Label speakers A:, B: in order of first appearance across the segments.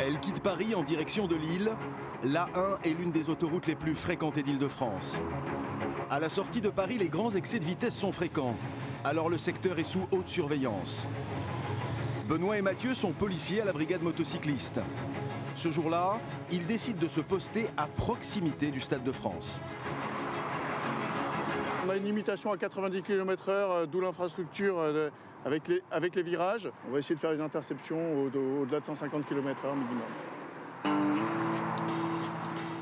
A: Elle quitte Paris en direction de Lille. L'A1 est l'une des autoroutes les plus fréquentées d'Île-de-France. À la sortie de Paris, les grands excès de vitesse sont fréquents. Alors le secteur est sous haute surveillance. Benoît et Mathieu sont policiers à la brigade motocycliste. Ce jour-là, ils décident de se poster à proximité du Stade de France.
B: On a une limitation à 90 km/h, d'où l'infrastructure avec les virages. On va essayer de faire les interceptions au-delà de 150 km/h minimum.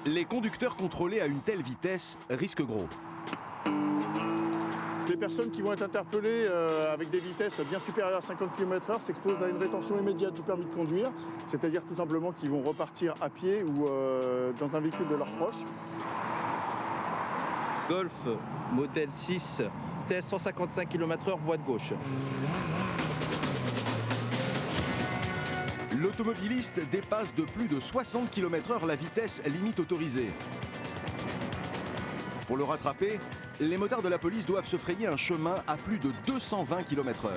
A: Les conducteurs contrôlés à une telle vitesse risquent gros.
B: Les personnes qui vont être interpellées avec des vitesses bien supérieures à 50 km/h s'exposent à une rétention immédiate du permis de conduire, c'est-à-dire tout simplement qu'ils vont repartir à pied ou dans un véhicule de leurs proches.
C: Golf modèle 6, test 155 km/h, voie de gauche.
A: L'automobiliste dépasse de plus de 60 km/h la vitesse limite autorisée. Pour le rattraper, les motards de la police doivent se frayer un chemin à plus de 220 km/h.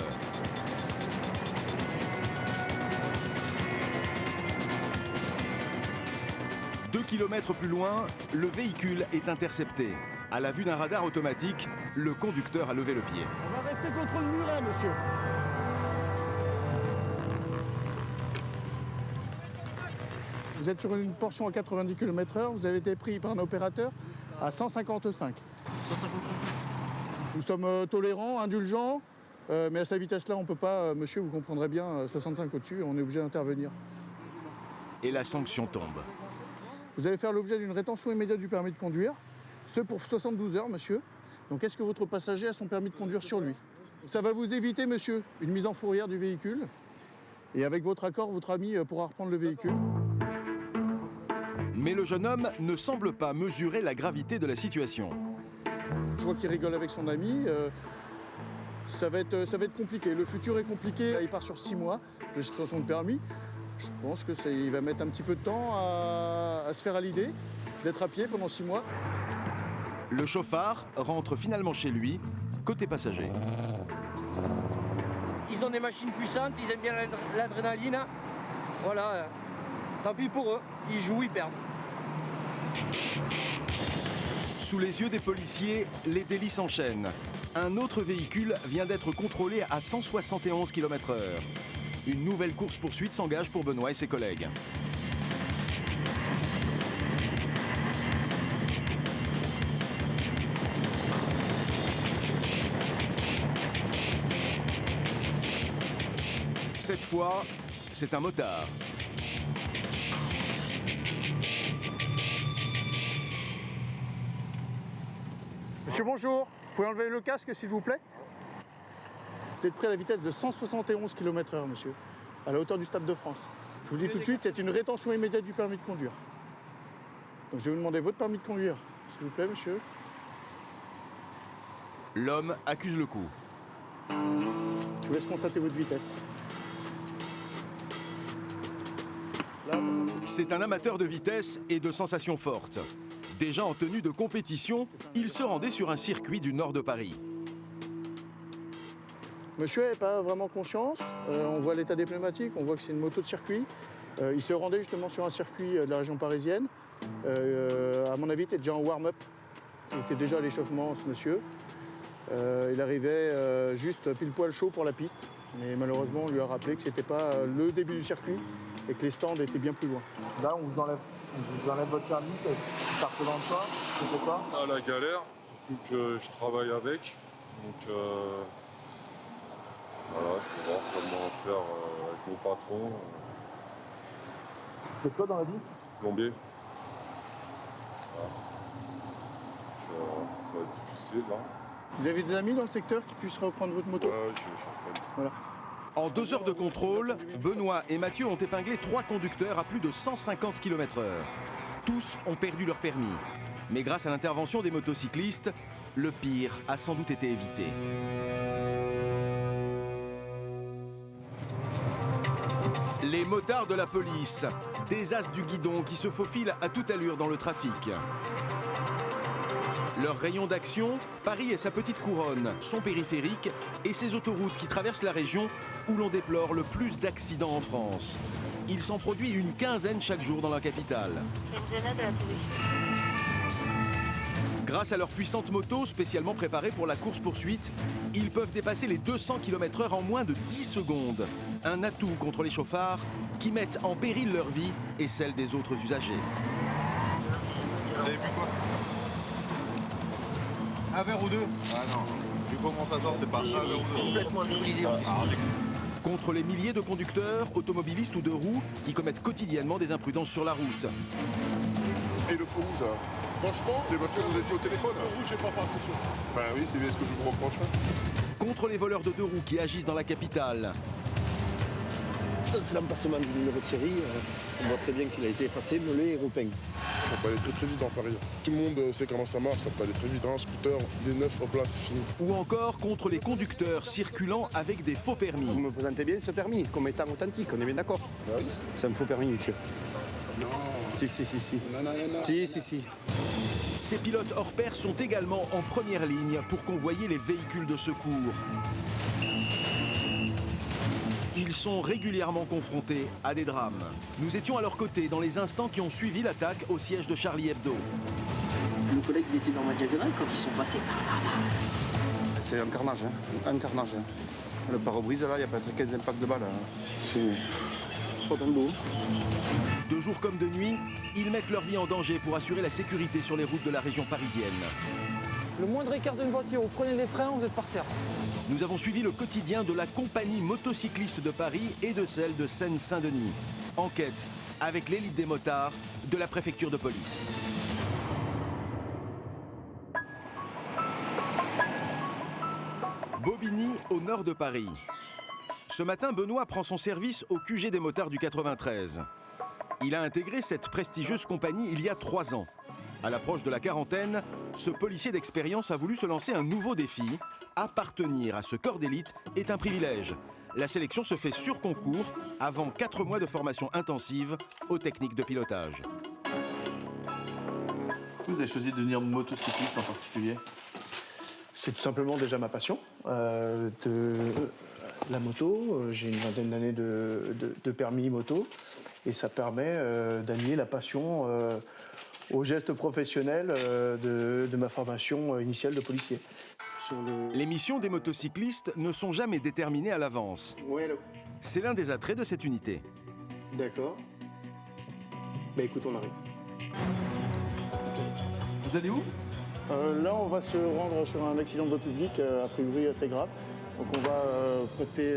A: Deux kilomètres plus loin, le véhicule est intercepté. À la vue d'un radar automatique, le conducteur a levé le pied.
B: On va rester contre le muret, monsieur. Vous êtes sur une portion à 90 km/h, vous avez été pris par un opérateur à 155. 155. Nous sommes tolérants, indulgents, mais à sa vitesse-là, on ne peut pas, monsieur, vous comprendrez bien, 65 au-dessus, on est obligé d'intervenir.
A: Et la sanction tombe.
B: Vous allez faire l'objet d'une rétention immédiate du permis de conduire, ce pour 72 heures, monsieur. Donc est-ce que votre passager a son permis de conduire sur lui? Ça va vous éviter, monsieur, une mise en fourrière du véhicule. Et avec votre accord, votre ami pourra reprendre le véhicule.
A: Mais le jeune homme ne semble pas mesurer la gravité de la situation.
B: Je vois qu'il rigole avec son ami. Ça va être compliqué. Le futur est compliqué. Il part sur 6 mois de gestion de permis. Je pense qu'il va mettre un petit peu de temps à se faire à l'idée d'être à pied pendant 6 mois.
A: Le chauffard rentre finalement chez lui, côté passager.
D: Ils ont des machines puissantes, ils aiment bien l'adrénaline. Voilà, tant pis pour eux, ils jouent, ils perdent.
A: Sous les yeux des policiers, les délits s'enchaînent. Un autre véhicule vient d'être contrôlé à 171 km/h. Une nouvelle course-poursuite s'engage pour Benoît et ses collègues. Cette fois, c'est un motard.
B: Monsieur, bonjour. Vous pouvez enlever le casque, s'il vous plaît? Vous êtes pris à la vitesse de 171 km/h, monsieur, à la hauteur du Stade de France. Je vous dis tout de suite, c'est une rétention immédiate du permis de conduire. Donc je vais vous demander votre permis de conduire, s'il vous plaît, monsieur.
A: L'homme accuse le coup.
B: Je vous laisse constater votre vitesse. Là,
A: C'est un amateur de vitesse et de sensations fortes. Déjà en tenue de compétition, il se rendait sur un circuit du nord de Paris.
B: monsieur n'avait pas vraiment conscience. On voit l'état des pneumatiques, on voit que c'est une moto de circuit. Il se rendait justement sur un circuit de la région parisienne. À mon avis, il était déjà en warm-up. Il était déjà à l'échauffement, ce monsieur. Il arrivait juste pile poil chaud pour la piste. Mais malheureusement, on lui a rappelé que ce n'était pas le début du circuit et que les stands étaient bien plus loin.
E: Là, on vous enlève votre permis, ça représente quoi? C'est quoi?
F: Ah, la galère, surtout que je travaille avec. Donc voilà, je vais voir comment faire avec mon patron.
E: Vous faites quoi dans la vie?
F: Plombier. Voilà. Ça va être difficile là.
B: Vous avez des amis dans le secteur qui puissent reprendre votre moto?
F: Ouais, je suis chercher.
B: Voilà.
A: En 2 heures de contrôle, Benoît et Mathieu ont épinglé 3 conducteurs à plus de 150 km/h. Tous ont perdu leur permis. Mais grâce à l'intervention des motocyclistes, le pire a sans doute été évité. Les motards de la police, des as du guidon qui se faufilent à toute allure dans le trafic. Leur rayon d'action, Paris et sa petite couronne, son périphérique et ses autoroutes qui traversent la région où l'on déplore le plus d'accidents en France. Il s'en produit une quinzaine chaque jour dans la capitale. Grâce à leurs puissantes motos spécialement préparées pour la course-poursuite, ils peuvent dépasser les 200 km/h en moins de 10 secondes. Un atout contre les chauffards qui mettent en péril leur vie et celle des autres usagers.
F: Vous avez bu quoi? Un verre ou deux? Ah non, vu comment ça sort, c'est pas un verre ou deux.
D: Complètement alcoolisé.
A: Contre les milliers de conducteurs, automobilistes ou de roues qui commettent quotidiennement des imprudences sur la route.
G: Et le feu rouge, là, franchement, c'est parce que vous étiez au téléphone. Le feu rouge, j'ai pas fait attention. Ben oui, c'est bien ce que je vous reproche.
A: Contre les voleurs de deux roues qui agissent dans la capitale.
H: C'est l'emplacement du numéro de série. On voit très bien qu'il a été effacé, meulé et repeint.
G: Ça peut aller très très vite en Paris. Tout le monde sait comment ça marche, ça peut aller très vite. Un scooter, des neufs, hop là, c'est fini.
A: Ou encore contre les conducteurs circulant avec des faux permis.
H: Vous me présentez bien ce permis comme étant authentique, on est bien d'accord? Oui. C'est un faux permis, monsieur.
G: Non.
H: Si.
G: Non.
H: Si.
A: Ces pilotes hors pair sont également en première ligne pour convoyer les véhicules de secours. Ils sont régulièrement confrontés à des drames. Nous étions à leur côté dans les instants qui ont suivi l'attaque au siège de Charlie Hebdo.
I: Nos collègues étaient dans ma diagonale quand ils sont passés.
H: C'est un carnage, hein. Un carnage. Hein. Le pare-brise, là, il y a peut-être 15 impacts de balles. Hein. C'est pas dans le dos.
A: De jour comme de nuit, ils mettent leur vie en danger pour assurer la sécurité sur les routes de la région parisienne.
J: Le moindre écart d'une voiture, vous prenez les freins, vous êtes par terre.
A: Nous avons suivi le quotidien de la compagnie motocycliste de Paris et de celle de Seine-Saint-Denis. Enquête avec l'élite des motards de la préfecture de police. Bobigny, au nord de Paris. Ce matin, Benoît prend son service au QG des motards du 93. Il a intégré cette prestigieuse compagnie il y a 3 ans. À l'approche de la quarantaine, ce policier d'expérience a voulu se lancer un nouveau défi. Appartenir à ce corps d'élite est un privilège. La sélection se fait sur concours avant 4 mois de formation intensive aux techniques de pilotage.
K: Vous avez choisi de devenir motocycliste en particulier?
B: C'est tout simplement déjà ma passion de la moto. J'ai une vingtaine d'années de permis moto et ça permet d'allier la passion au geste professionnel de ma formation initiale de policier.
A: Les missions des motocyclistes ne sont jamais déterminées à l'avance.
B: Oui, allô.
A: C'est l'un des attraits de cette unité.
B: D'accord. Bah écoute, on arrive.
K: Vous allez où?
B: Là, on va se rendre sur un accident de voie publique, a priori assez grave. Donc on va prêter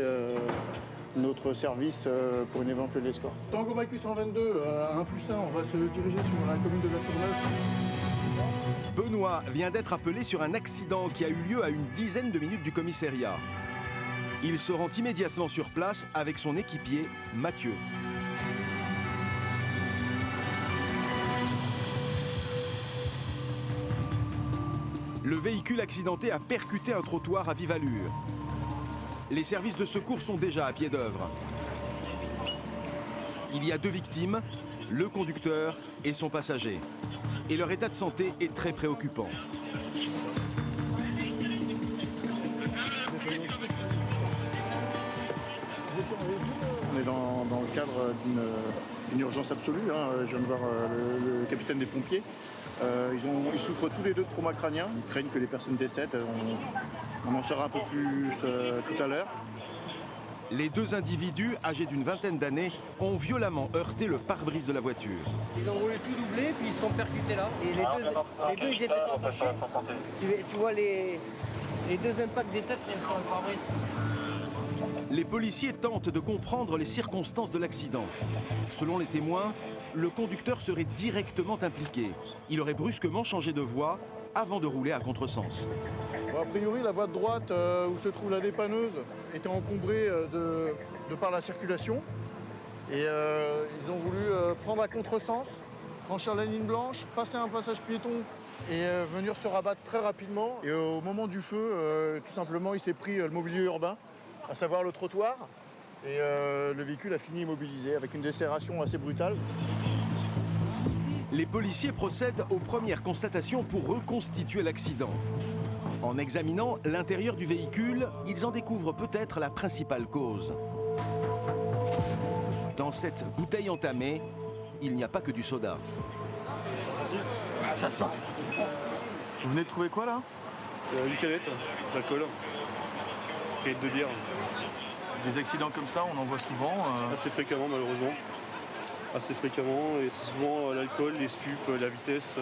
B: notre service pour une éventuelle escorte. Tango Macu 122, à 1+1, on va se diriger sur la commune de La Courneuve.
A: Benoît vient d'être appelé sur un accident qui a eu lieu à une dizaine de minutes du commissariat. Il se rend immédiatement sur place avec son équipier, Mathieu. Le véhicule accidenté a percuté un trottoir à vive allure. Les services de secours sont déjà à pied d'œuvre. Il y a 2 victimes, le conducteur et son passager. Et leur état de santé est très préoccupant.
B: On est dans le cadre d'une urgence absolue. Hein. Je viens de voir le capitaine des pompiers. Ils souffrent tous les 2 de trauma crânien. Ils craignent que les personnes décèdent. On en saura un peu plus tout à l'heure.
A: Les 2 individus, âgés d'une vingtaine d'années, ont violemment heurté le pare-brise de la voiture.
D: Ils ont voulu tout doubler, puis ils se sont percutés là. Et les deux ils étaient pas touchés. Tu vois les 2 impacts des têtes sur le pare-brise.
A: Les policiers tentent de comprendre les circonstances de l'accident. Selon les témoins, le conducteur serait directement impliqué. Il aurait brusquement changé de voie avant de rouler à contresens.
B: Bon, a priori, la voie de droite où se trouve la dépanneuse était encombrée de par la circulation. Et ils ont voulu prendre à contresens, franchir la ligne blanche, passer un passage piéton et venir se rabattre très rapidement. Et au moment du feu, tout simplement, il s'est pris le mobilier urbain, à savoir le trottoir. Et le véhicule a fini immobilisé avec une décélération assez brutale.
A: les policiers procèdent aux premières constatations pour reconstituer l'accident. En examinant l'intérieur du véhicule, ils en découvrent peut-être la principale cause. Dans cette bouteille entamée, il n'y a pas que du soda.
K: Ça sent. Vous venez de trouver quoi là?
H: Une canette d'alcool. Et de bière.
K: Des accidents comme ça, on en voit souvent.
H: Assez fréquemment malheureusement. Assez fréquemment et c'est souvent l'alcool, les stupes, la vitesse.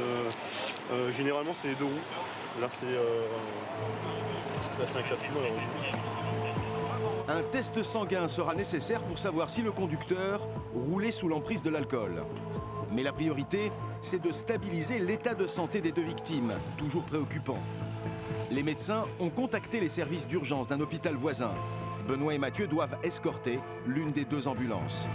H: Généralement c'est les deux roues. Là c'est un clapier malheureusement.
A: Un test sanguin sera nécessaire pour savoir si le conducteur roulait sous l'emprise de l'alcool. Mais la priorité, c'est de stabiliser l'état de santé des deux victimes, toujours préoccupant. Les médecins ont contacté les services d'urgence d'un hôpital voisin. Benoît et Mathieu doivent escorter l'une des deux ambulances.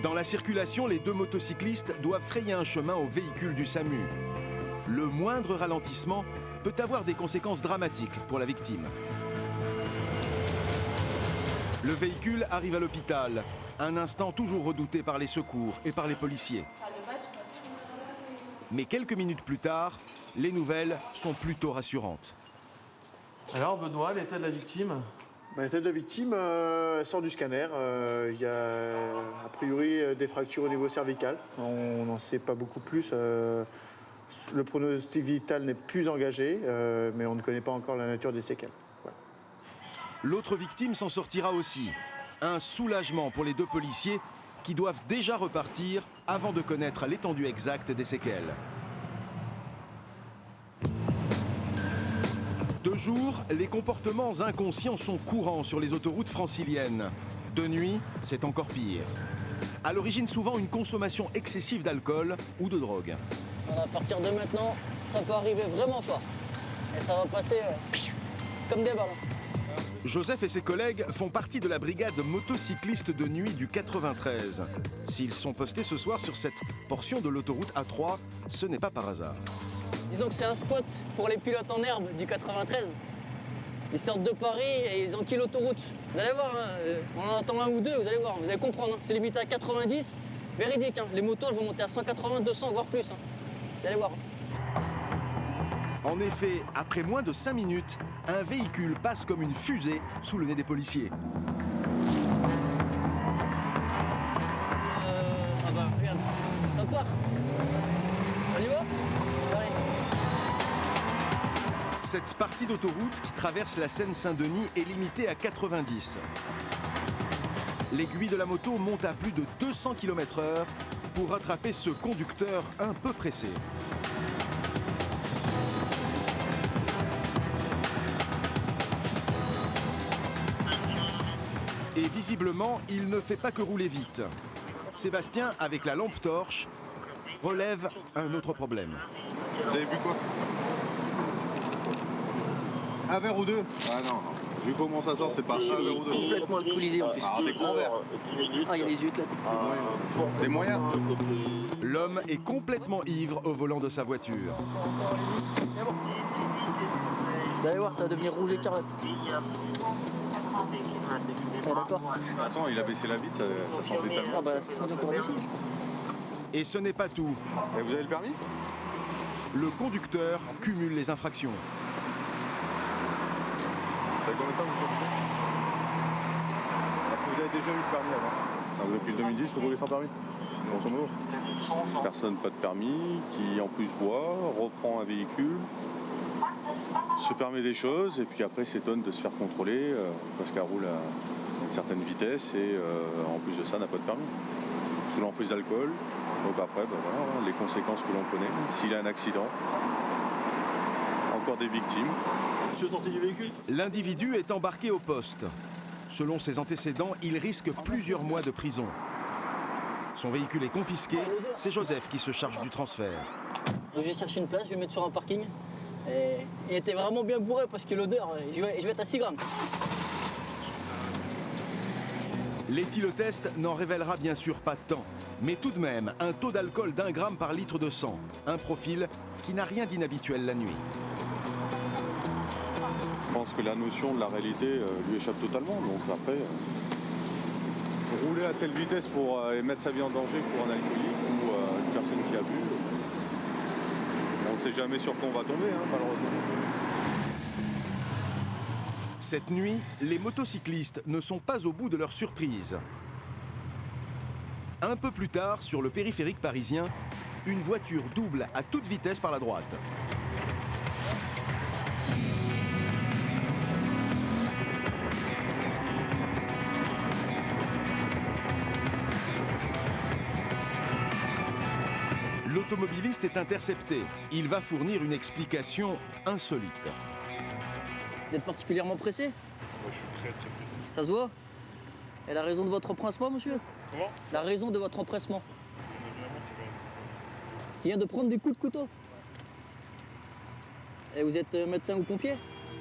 A: Dans la circulation, les deux motocyclistes doivent frayer un chemin au véhicule du SAMU. Le moindre ralentissement peut avoir des conséquences dramatiques pour la victime. Le véhicule arrive à l'hôpital, un instant toujours redouté par les secours et par les policiers. Mais quelques minutes plus tard, les nouvelles sont plutôt rassurantes.
K: Alors Benoît, l'état de la victime?
B: L'état de la victime, elle sort du scanner. Il y a a priori des fractures au niveau cervical. On n'en sait pas beaucoup plus. Le pronostic vital n'est plus engagé, mais on ne connaît pas encore la nature des séquelles. Voilà.
A: L'autre victime s'en sortira aussi. Un soulagement pour les deux policiers qui doivent déjà repartir avant de connaître l'étendue exacte des séquelles. De jour, les comportements inconscients sont courants sur les autoroutes franciliennes. De nuit, c'est encore pire. À l'origine, souvent une consommation excessive d'alcool ou de drogue.
I: À partir de maintenant, ça peut arriver vraiment fort. Et ça va passer comme des ballons.
A: Joseph et ses collègues font partie de la brigade motocycliste de nuit du 93. S'ils sont postés ce soir sur cette portion de l'autoroute A3, ce n'est pas par hasard.
I: Disons que c'est un spot pour les pilotes en herbe du 93. Ils sortent de Paris et ils enquillent l'autoroute. Vous allez voir, hein, on en attend un ou deux, vous allez voir, vous allez comprendre. Hein. C'est limité à 90, véridique. Hein. Les motos elles vont monter à 180, 200, voire plus. Hein. Vous allez voir.
A: En effet, après moins de 5 minutes, un véhicule passe comme une fusée sous le nez des policiers.
I: Ah bah regarde, ça part. On y va? Allez.
A: Cette partie d'autoroute qui traverse la Seine-Saint-Denis est limitée à 90. L'aiguille de la moto monte à plus de 200 km/h pour rattraper ce conducteur un peu pressé. Et visiblement, il ne fait pas que rouler vite. Sébastien, avec la lampe torche, relève un autre problème.
H: Vous avez bu quoi? Un verre ou deux? Ah non, non. Vu comment ça sort, c'est pas un verre ou deux.
I: Complètement alcoolisé en plus.
H: Ah, des grands verres.
I: Ah, il y a les yeux là.
H: Des moyens.
A: L'homme est complètement ivre au volant de sa voiture.
I: Vous allez voir, ça va devenir rouge écarlate. D'accord.
H: De toute façon, il a baissé la vitre, ça sentait tellement.
I: Ah bah, ça sent encore ici.
A: Et ce n'est pas tout.
H: Et vous avez le permis?
A: Le conducteur cumule les infractions.
H: Ça fait combien de temps que vous conduisez? Est-ce que vous avez déjà eu le permis avant? Depuis 2010, vous roulez sans permis? Grosso modo. Personne pas de permis, qui en plus boit, reprend un véhicule, se permet des choses et puis après s'étonne de se faire contrôler parce qu'elle roule à une certaine vitesse et en plus de ça n'a pas de permis. Sous l'emprise d'alcool. Donc après, ben voilà, les conséquences que l'on connaît. S'il y a un accident, encore des victimes.
K: Monsieur sorti du véhicule?
A: L'individu est embarqué au poste. Selon ses antécédents, il risque plusieurs mois de prison. Son véhicule est confisqué, c'est Joseph qui se charge du transfert.
I: Je vais chercher une place, je vais mettre sur un parking. Et il était vraiment bien bourré parce que l'odeur, je vais être à 6 grammes.
A: L'éthylotest n'en révélera bien sûr pas tant, mais tout de même un taux d'alcool d'1 gramme par litre de sang, un profil qui n'a rien d'inhabituel la nuit.
H: Je pense que la notion de la réalité lui échappe totalement, donc après, rouler à telle vitesse pour mettre sa vie en danger pour un alcoolique ou une personne qui a bu. On ne sait jamais sur quoi on va tomber, hein, malheureusement.
A: Cette nuit, les motocyclistes ne sont pas au bout de leur surprise. Un peu plus tard, sur le périphérique parisien, une voiture double à toute vitesse par la droite. L'automobiliste est intercepté. Il va fournir une explication insolite.
I: Vous êtes particulièrement pressé?
F: Moi, je suis très pressé.
I: Ça se voit? Et la raison de votre empressement, monsieur?
F: Comment?
I: La raison de votre empressement? Qui vient de prendre des coups de couteau. Et vous êtes médecin ou pompier?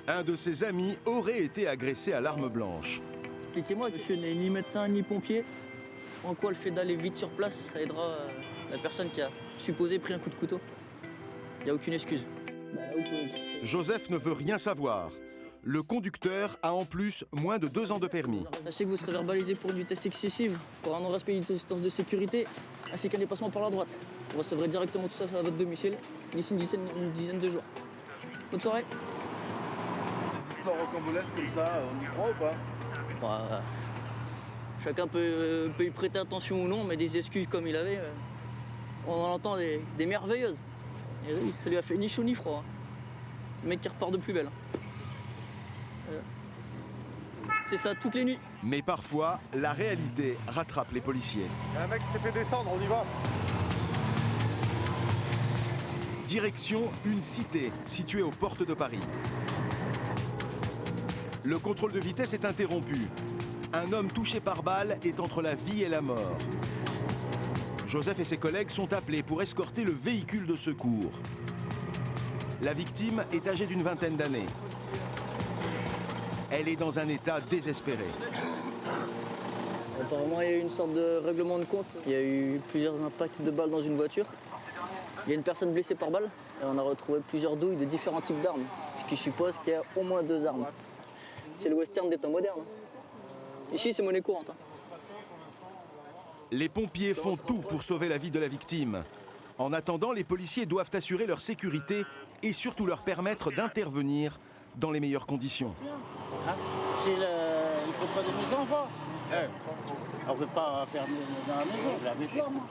A: Un de ses amis aurait été agressé à l'arme blanche.
I: Expliquez-moi, monsieur n'est ni médecin ni pompier. En quoi le fait d'aller vite sur place, ça aidera la personne qui a supposé pris un coup de couteau? Il n'y a aucune excuse.
A: Joseph ne veut rien savoir. Le conducteur a en plus moins de 2 ans de permis.
I: Sachez que vous serez verbalisé pour une vitesse excessive, pour un non-respect d'une distance de sécurité, ainsi qu'un dépassement par la droite. Vous recevrez directement tout ça à votre domicile, d'ici une dizaine de jours. Bonne soirée.
K: Des histoires rocambolesques comme ça, on y croit ou pas?
I: Bah, chacun peut y prêter attention ou non, mais des excuses comme il avait, on en entend des merveilleuses. Et oui, ça lui a fait ni chaud ni froid. Le mec qui repart de plus belle. C'est ça toutes les nuits.
A: Mais parfois, la réalité rattrape les policiers.
G: Un mec qui s'est fait descendre, on y va.
A: Direction une cité située aux portes de Paris. Le contrôle de vitesse est interrompu. Un homme touché par balle est entre la vie et la mort. Joseph et ses collègues sont appelés pour escorter le véhicule de secours. La victime est âgée d'une vingtaine d'années. Elle est dans un état désespéré.
I: Apparemment, il y a eu une sorte de règlement de compte. Il y a eu plusieurs impacts de balles dans une voiture. Il y a une personne blessée par balle et on a retrouvé plusieurs douilles de différents types d'armes, ce qui suppose qu'il y a au moins 2 armes. C'est le western des temps modernes. Ici, c'est monnaie courante.
A: Les pompiers font tout pour sauver la vie de la victime. En attendant, les policiers doivent assurer leur sécurité et surtout leur permettre d'intervenir dans les meilleures conditions.
L: C'est le contrat de mes enfants. On ne peut pas faire dans la maison, je l'avais dehors, moi.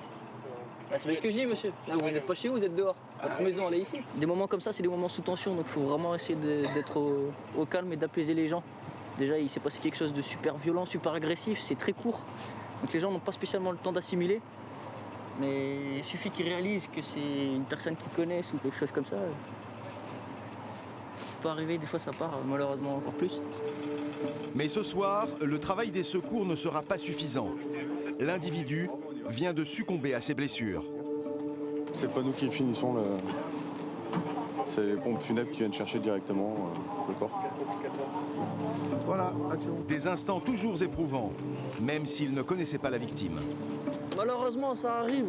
I: C'est bien ce que je dis, monsieur. Là, vous n'êtes pas chez vous, vous êtes dehors. Votre maison, elle est ici. Des moments comme ça, c'est des moments sous tension, donc il faut vraiment essayer d'être au calme et d'apaiser les gens. Déjà, il s'est passé quelque chose de super violent, super agressif, c'est très court. Donc les gens n'ont pas spécialement le temps d'assimiler. Mais il suffit qu'ils réalisent que c'est une personne qu'ils connaissent ou quelque chose comme ça. Ça peut arriver, des fois ça part, malheureusement encore plus.
A: Mais ce soir, le travail des secours ne sera pas suffisant. L'individu vient de succomber à ses blessures.
H: C'est pas nous qui finissons le... C'est les pompes funèbres qui viennent chercher directement le corps.
E: Voilà, action.
A: Des instants toujours éprouvants, même s'ils ne connaissaient pas la victime.
I: Malheureusement, ça arrive.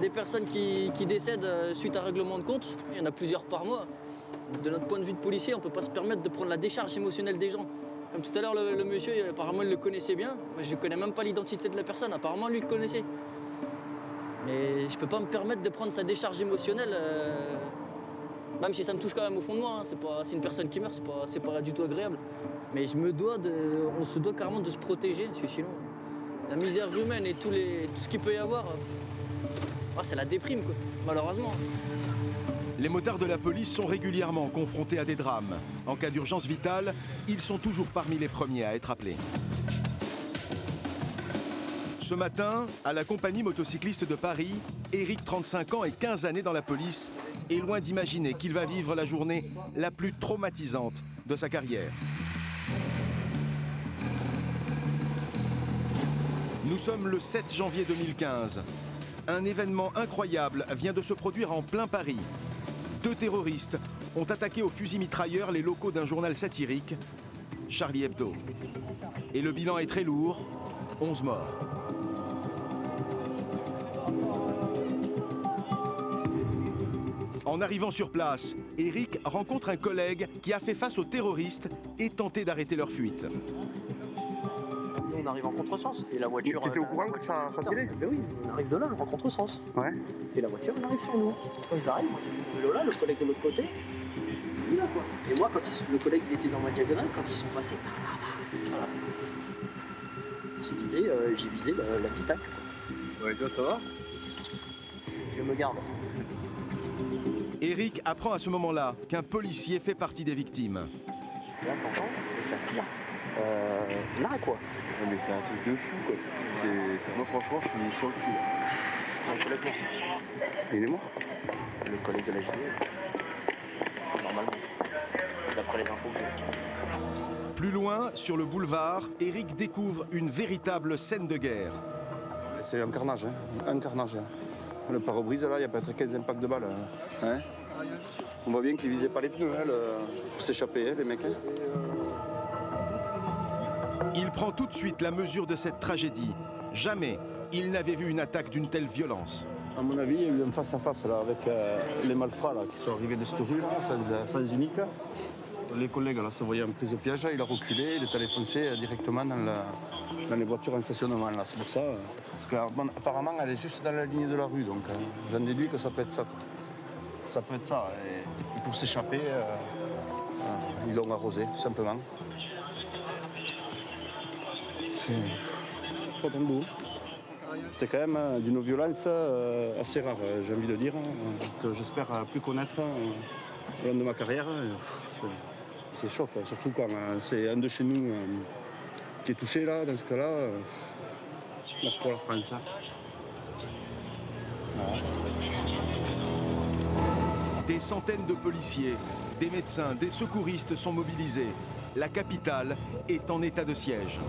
I: Des personnes qui décèdent suite à un règlement de compte, il y en a plusieurs par mois. De notre point de vue de policier, on ne peut pas se permettre de prendre la décharge émotionnelle des gens. Comme tout à l'heure, le monsieur, apparemment, il le connaissait bien. Moi, je ne connais même pas l'identité de la personne. Apparemment, lui, il le connaissait. Mais je ne peux pas me permettre de prendre sa décharge émotionnelle, même si ça me touche quand même au fond de moi. Hein. C'est une personne qui meurt, c'est pas du tout agréable. Mais on se doit carrément de se protéger, parce que sinon, la misère humaine et tout ce qu'il peut y avoir, c'est la déprime, quoi, malheureusement.
A: Les motards de la police sont régulièrement confrontés à des drames. En cas d'urgence vitale, ils sont toujours parmi les premiers à être appelés. Ce matin, à la compagnie motocycliste de Paris, Eric, 35 ans et 15 années dans la police, est loin d'imaginer qu'il va vivre la journée la plus traumatisante de sa carrière. Nous sommes le 7 janvier 2015. Un événement incroyable vient de se produire en plein Paris. 2 terroristes ont attaqué au fusil mitrailleur les locaux d'un journal satirique, Charlie Hebdo. Et le bilan est très lourd, 11 morts. En arrivant sur place, Eric rencontre un collègue qui a fait face aux terroristes et tenté d'arrêter leur fuite.
K: Ils
D: on arrive en contresens. Et la voiture.
B: Tu étais au courant que ça tirait?
D: Ben oui, on arrive de là, en contresens.
B: Ouais.
D: Et la voiture, elle arrive sur nous. Quand ils arrivent, moi j'ai vu là, le collègue de l'autre côté, lui là quoi. Et moi, quand le collègue il était dans ma diagonale, quand ils sont passés par là, voilà. J'ai visé l'habitacle.
M: Ouais, toi ça va?
D: Je me garde.
A: Eric apprend à ce moment-là qu'un policier fait partie des victimes.
D: Là, t'entends, et ça tire. Là, quoi.
M: Ouais, mais c'est un truc de fou, quoi. Moi, franchement, je suis sur le cul.
D: Un collègue mort.
B: Il est mort?
D: Le collègue de la JD. Normalement. D'après les infos que j'ai.
A: Plus loin, sur le boulevard, Eric découvre une véritable scène de guerre.
B: C'est un carnage, hein. Un carnage. Hein. Le pare-brise, là, il y a peut-être 15 impacts de balles. Hein. On voit bien qu'ils visaient pas les pneus hein, pour s'échapper, hein, les mecs. Hein.
A: Il prend tout de suite la mesure de cette tragédie. Jamais il n'avait vu une attaque d'une telle violence.
B: À mon avis, il y a eu un face-à-face là, avec les malfrats là, qui sont arrivés de cette rue, là, sans unique. Les collègues là, se voyaient en prise au piège, il a reculé, il est allé foncer directement dans les voitures en stationnement. C'est pour ça, parce qu'apparemment elle est juste dans la ligne de la rue, donc j'en déduis que ça peut être ça. Ça peut être ça. Et pour s'échapper, ils l'ont arrosé, tout simplement. C'est pas tant beau. C'était quand même d'une violence assez rare, j'ai envie de dire, que j'espère plus connaître au long de ma carrière. C'est choc, surtout quand c'est un de chez nous qui est touché là, dans ce cas-là. Mort pour la France. Voilà.
A: Des centaines de policiers, des médecins, des secouristes sont mobilisés. La capitale est en état de siège.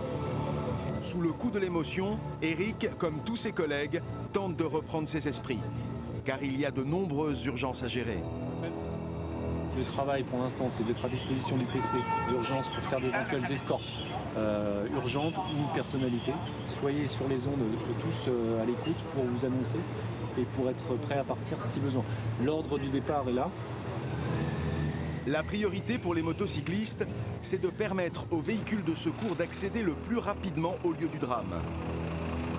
A: Sous le coup de l'émotion, Eric, comme tous ses collègues, tente de reprendre ses esprits. Car il y a de nombreuses urgences à gérer.
N: Le travail pour l'instant, c'est d'être à disposition du PC d'urgence pour faire d'éventuelles escortes urgentes ou personnalités. Soyez sur les ondes tous à l'écoute pour vous annoncer et pour être prêt à partir si besoin. L'ordre du départ est là.
A: La priorité pour les motocyclistes, c'est de permettre aux véhicules de secours d'accéder le plus rapidement au lieu du drame.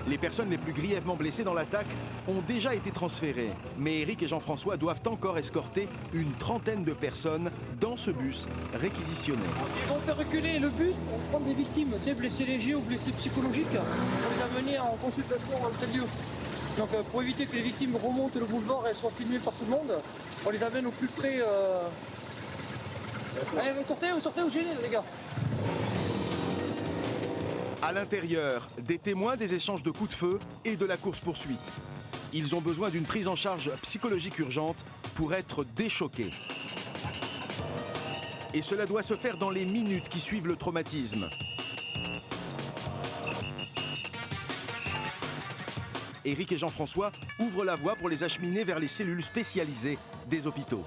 A: Les personnes les plus grièvement blessées dans l'attaque ont déjà été transférées, mais Eric et Jean-François doivent encore escorter une trentaine de personnes dans ce bus réquisitionné.
J: Ils vont faire reculer le bus pour prendre des victimes, tu sais, blessés légers ou blessés psychologiques, pour les amener en consultation dans tel lieu. Donc pour éviter que les victimes remontent le boulevard et soient filmées par tout le monde, on les amène au plus près. Allez, vous sortez, vous gênez les gars.
A: À l'intérieur, des témoins des échanges de coups de feu et de la course-poursuite. Ils ont besoin d'une prise en charge psychologique urgente pour être déchoqués. Et cela doit se faire dans les minutes qui suivent le traumatisme. Eric et Jean-François ouvrent la voie pour les acheminer vers les cellules spécialisées des hôpitaux.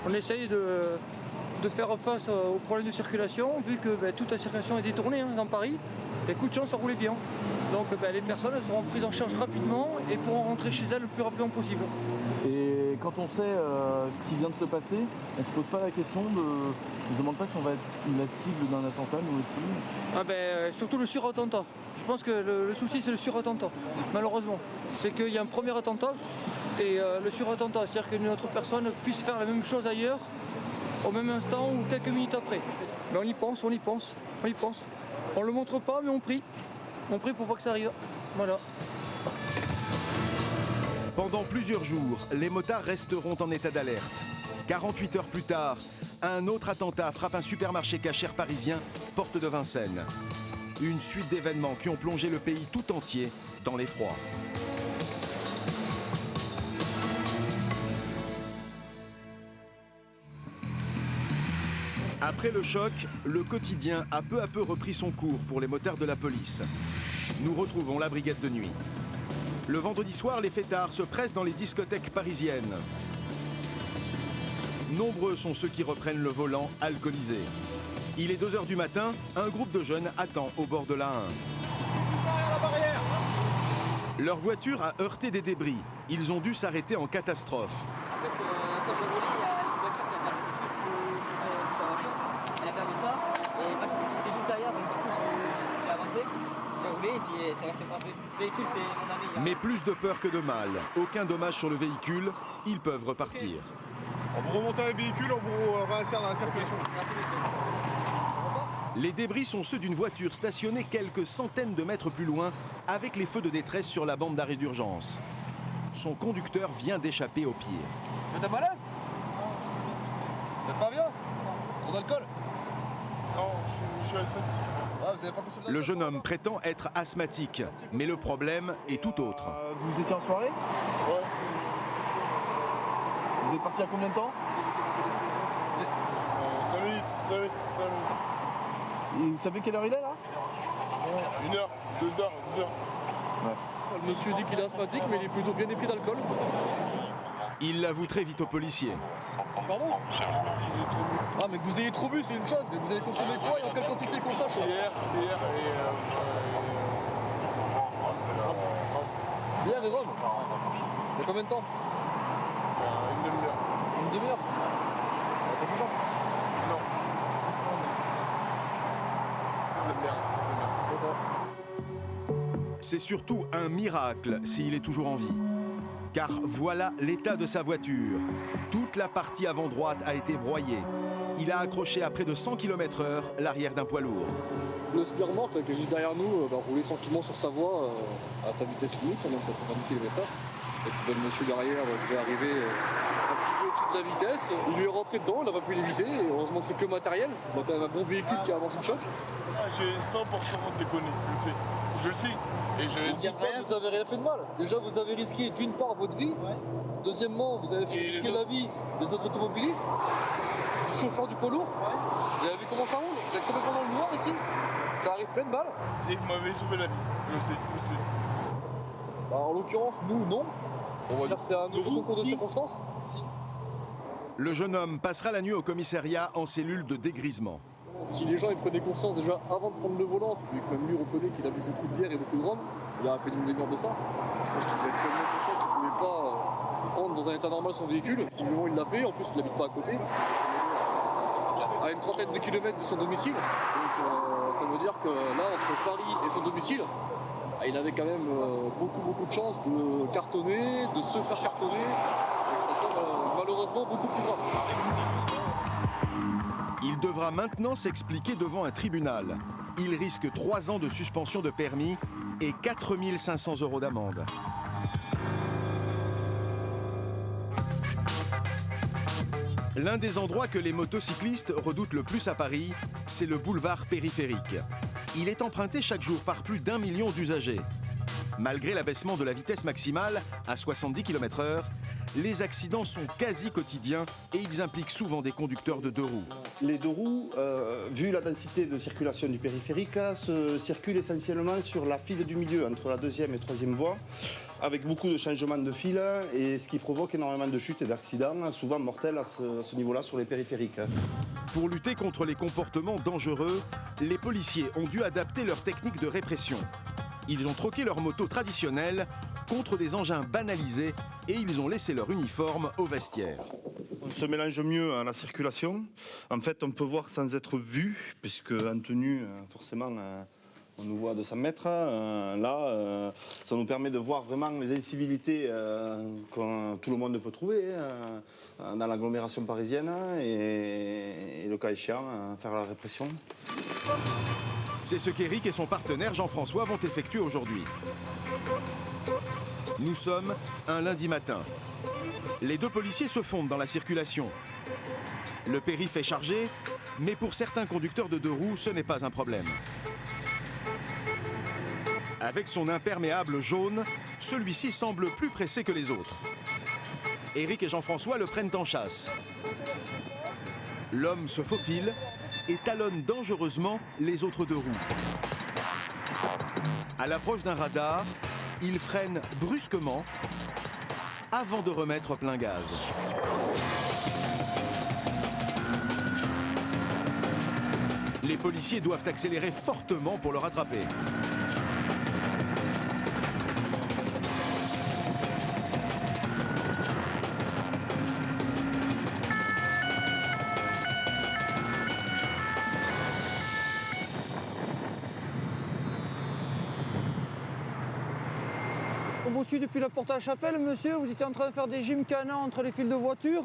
J: On essaye de faire face aux problèmes de circulation, vu que toute la circulation est détournée dans Paris. Et coup de chance, ça roulait bien. Donc les personnes elles seront prises en charge rapidement et pourront rentrer chez elles le plus rapidement possible.
O: Et quand on sait ce qui vient de se passer, on ne se pose pas la question on se demande pas si on va être la cible d'un attentat, nous aussi.
J: Surtout le surattentat. Je pense que le souci, c'est le surattentat, malheureusement. C'est qu'il y a un premier attentat et le surattentat, c'est-à-dire qu'une autre personne puisse faire la même chose ailleurs, au même instant ou quelques minutes après. Mais on y pense. On ne le montre pas, mais on prie. On prie pour pas que ça arrive. Voilà.
A: Pendant plusieurs jours, les motards resteront en état d'alerte. 48 heures plus tard, un autre attentat frappe un supermarché cachère parisien, porte de Vincennes. Une suite d'événements qui ont plongé le pays tout entier dans l'effroi. Après le choc, le quotidien a peu à peu repris son cours pour les motards de la police. Nous retrouvons la brigade de nuit. Le vendredi soir, les fêtards se pressent dans les discothèques parisiennes. Nombreux sont ceux qui reprennent le volant alcoolisés. Il est 2 h du matin, un groupe de jeunes attend au bord de la 1. Leur voiture a heurté des débris. Ils ont dû s'arrêter en catastrophe.
I: En fait, quand je roulais, il y a une voiture qui a perdu quelque chose sur sa voiture. Elle a perdu ça, et j'étais juste derrière, donc du coup j'ai avancé, j'ai roulé et puis c'est resté coincé. Le véhicule, c'est mon ami.
A: Mais plus de peur que de mal. Aucun dommage sur le véhicule, ils peuvent repartir.
G: On vous remonte le véhicule, on vous réinsère dans la circulation.
I: Merci monsieur.
A: Les débris sont ceux d'une voiture stationnée quelques centaines de mètres plus loin, avec les feux de détresse sur la bande d'arrêt d'urgence. Son conducteur vient d'échapper au pire.
J: Mais t'es malaise? Vous êtes pas bien? Trop d'alcool?
G: Non, je suis asthmatique.
J: Ah, vous avez pas consommé d'alcool?
A: Le jeune homme prétend être asthmatique, mais le problème est tout autre.
O: Vous étiez en soirée?
G: Ouais.
O: Vous êtes parti à combien de temps?
G: 5 minutes, 5 minutes, 5 minutes.
O: Et vous savez quelle heure il est là?
G: 1 heure, 2 heures, 10 heures.
J: Ouais. Le monsieur dit qu'il est asthmatique, mais il est plutôt bien épris d'alcool.
A: Il l'avoue très vite aux policiers.
J: Pardon? Ah, mais que vous ayez trop bu, c'est une chose, mais vous avez consommé quoi et en quelle quantité qu'on sache?
G: Hier et...
J: Bière et rhum. Il y a combien de temps?
G: Une demi-heure.
J: Une demi-heure? Ça va faire longtemps?
G: Non.
A: C'est surtout un miracle s'il est toujours en vie. Car voilà l'état de sa voiture. Toute la partie avant droite a été broyée. Il a accroché à près de 100 km/h l'arrière d'un poids lourd.
J: Le speed remorque qui est juste derrière nous roulait tranquillement sur sa voie à sa vitesse limite, à 90 km/h. Et puis le monsieur derrière devait arriver un petit peu au-dessus de la vitesse. Il lui est rentré dedans, il n'a pas pu l'éviter. Et heureusement que c'est que matériel. On a quand même un bon véhicule qui a avancé le choc.
G: J'ai 100% déconné, je le sais. Je le sais. Et je dis
J: pas, vous avez rien fait de mal. Déjà, vous avez risqué d'une part votre vie. Deuxièmement, vous avez risqué la vie des autres automobilistes, du chauffeur du poids lourd. Vous avez vu comment ça roule? Vous êtes complètement dans le noir ici. Ça arrive plein de balles.
G: Et vous m'avez sauvé la vie. Je sais.
J: Bah, en l'occurrence, nous, non. C'est un nouveau concours de circonstances.
A: Le jeune homme passera la nuit au commissariat en cellule de dégrisement.
J: Si les gens ils prenaient conscience déjà avant de prendre le volant, celui que même lui reconnaît qu'il a bu beaucoup de bière et beaucoup de rhum, il a à peine une demi-heure de ça. Je pense qu'il devait être pleinement conscient qu'il ne pouvait pas prendre dans un état normal son véhicule. Visiblement il l'a fait, en plus il n'habite pas à côté. À une trentaine de kilomètres de son domicile. Donc ça veut dire que là, entre Paris et son domicile, il avait quand même beaucoup de chances de cartonner, de se faire cartonner, et que ça soit malheureusement beaucoup plus grave.
A: Il devra maintenant s'expliquer devant un tribunal. Il risque 3 ans de suspension de permis et 4 500 € d'amende. L'un des endroits que les motocyclistes redoutent le plus à Paris, c'est le boulevard périphérique. Il est emprunté chaque jour par plus d'1 million d'usagers. Malgré l'abaissement de la vitesse maximale à 70 km/h, les accidents sont quasi quotidiens et ils impliquent souvent des conducteurs de 2 roues.
P: Les 2 roues, vu la densité de circulation du périphérique, circulent essentiellement sur la file du milieu, entre la 2e et 3e voie, avec beaucoup de changements de file, et ce qui provoque énormément de chutes et d'accidents, souvent mortels à ce niveau-là sur les périphériques.
A: Pour lutter contre les comportements dangereux, les policiers ont dû adapter leur technique de répression. Ils ont troqué leurs motos traditionnelles contre des engins banalisés et ils ont laissé leur uniforme au vestiaire.
P: On se mélange mieux à la circulation. En fait, on peut voir sans être vu, puisque en tenue, forcément, on nous voit à 200 mètres. Là, ça nous permet de voir vraiment les incivilités que tout le monde peut trouver dans l'agglomération parisienne et le cas échéant, faire la répression.
A: C'est ce qu'Éric et son partenaire Jean-François vont effectuer aujourd'hui. Nous sommes un lundi matin. Les 2 policiers se fondent dans la circulation. Le périph' est chargé, mais pour certains conducteurs de 2 roues, ce n'est pas un problème. Avec son imperméable jaune, celui-ci semble plus pressé que les autres. Éric et Jean-François le prennent en chasse. L'homme se faufile et talonne dangereusement les autres 2 roues. À l'approche d'un radar, il freine brusquement avant de remettre plein gaz. Les policiers doivent accélérer fortement pour le rattraper.
J: On vous suit depuis la porte à la chapelle, monsieur. Vous étiez en train de faire des gymkhana entre les fils de voiture.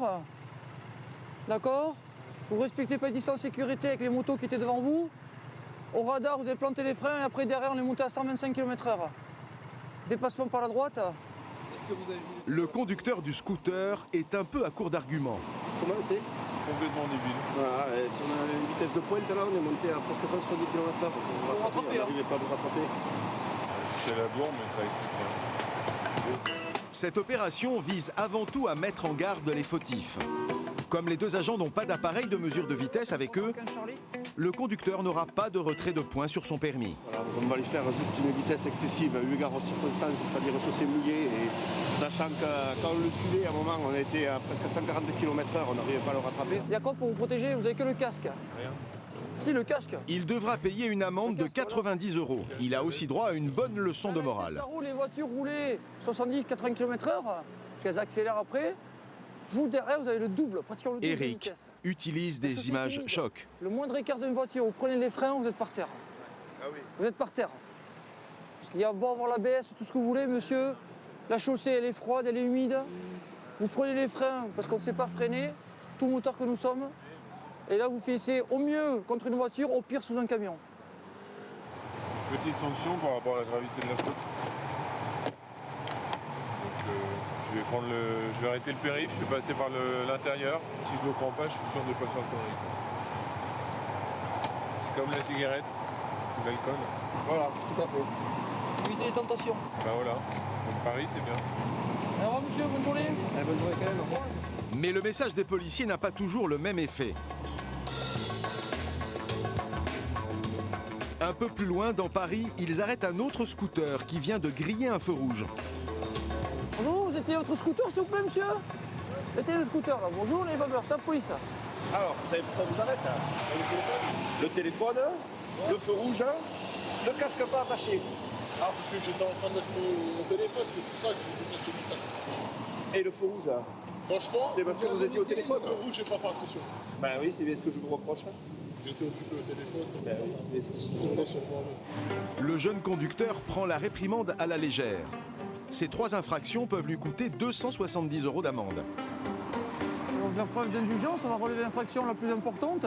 J: D'accord? Vous ne respectez pas les distances de sécurité avec les motos qui étaient devant vous. Au radar, vous avez planté les freins et après, derrière, on est monté à 125 km/h. Dépassement par la droite.
A: Le conducteur du scooter est un peu à court d'arguments.
K: Comment c'est?
F: Complètement débile.
K: Voilà, si on a une vitesse de pointe, là, on est monté à presque 170 km/h. On n'arrivait pas à le rattraper.
F: C'est la bourre, mais ça explique rien.
A: Cette opération vise avant tout à mettre en garde les fautifs. Comme les deux agents n'ont pas d'appareil de mesure de vitesse avec eux, le conducteur n'aura pas de retrait de points sur son permis.
K: Voilà, on va lui faire juste une vitesse excessive, eu égard aux circonstances, c'est-à-dire chaussée mouillée, et sachant que quand on le suivait, à un moment, on était à presque 140 km/h, on n'arrivait pas à le rattraper.
J: Il y a quoi pour vous protéger? Vous avez que le casque?
F: Rien.
J: Si, le casque.
A: Il devra payer une amende de 90 €. Il a aussi droit à une bonne leçon de morale.
J: Ça roule, les voitures roulaient 70-80 km/h, parce qu'elles accélèrent après. Vous, derrière, vous avez le double, pratiquement le double de
A: Eric
J: vitesse.
A: utilise des images choc.
J: Le moindre écart d'une voiture, vous prenez les freins, vous êtes par terre.
K: Ah oui.
J: Vous êtes par terre. Parce qu'il y a beau avoir l'ABS, tout ce que vous voulez, monsieur. La chaussée, elle est froide, elle est humide. Vous prenez les freins parce qu'on ne sait pas freiner, tout moteur que nous sommes. Et là, vous finissez au mieux contre une voiture, au pire sous un camion.
F: Petite sanction par rapport à la gravité de la faute. Donc, je vais arrêter le périph', je vais passer par l'intérieur. Si je le prends pas, je suis sûr de ne pas faire de conneries. C'est comme la cigarette ou l'alcool.
K: Voilà, tout à fait.
J: Évitez les tentations.
F: Bah voilà, donc Paris c'est bien.
J: Au revoir, monsieur, bonne journée.
K: Bonne journée quand même, au revoir.
A: Mais le message des policiers n'a pas toujours le même effet. Un peu plus loin, dans Paris, ils arrêtent un autre scooter qui vient de griller un feu rouge.
J: Bonjour, vous étiez votre scooter, s'il vous plaît, monsieur? Mettez le scooter, là. Bonjour, les babeurs, c'est la police.
K: Alors, vous savez pourquoi on vous arrête là? Le téléphone, le feu rouge, le casque pas attaché.
G: Ah, parce que j'étais en train de mettre mon téléphone, c'est pour ça que j'ai fait cette vitesse.
K: Et le feu rouge?
G: Franchement,
K: c'était parce que vous étiez au téléphone.
G: Le feu rouge, j'ai pas fait attention.
K: Ben oui, c'est bien ce que je vous reproche.
G: J'étais occupé au téléphone.
K: Ben oui, c'est bien ce que je vous reproche.
A: Le jeune conducteur prend la réprimande à la légère. Ces 3 infractions peuvent lui coûter 270 € d'amende.
J: On va faire preuve d'indulgence, on va relever l'infraction la plus importante,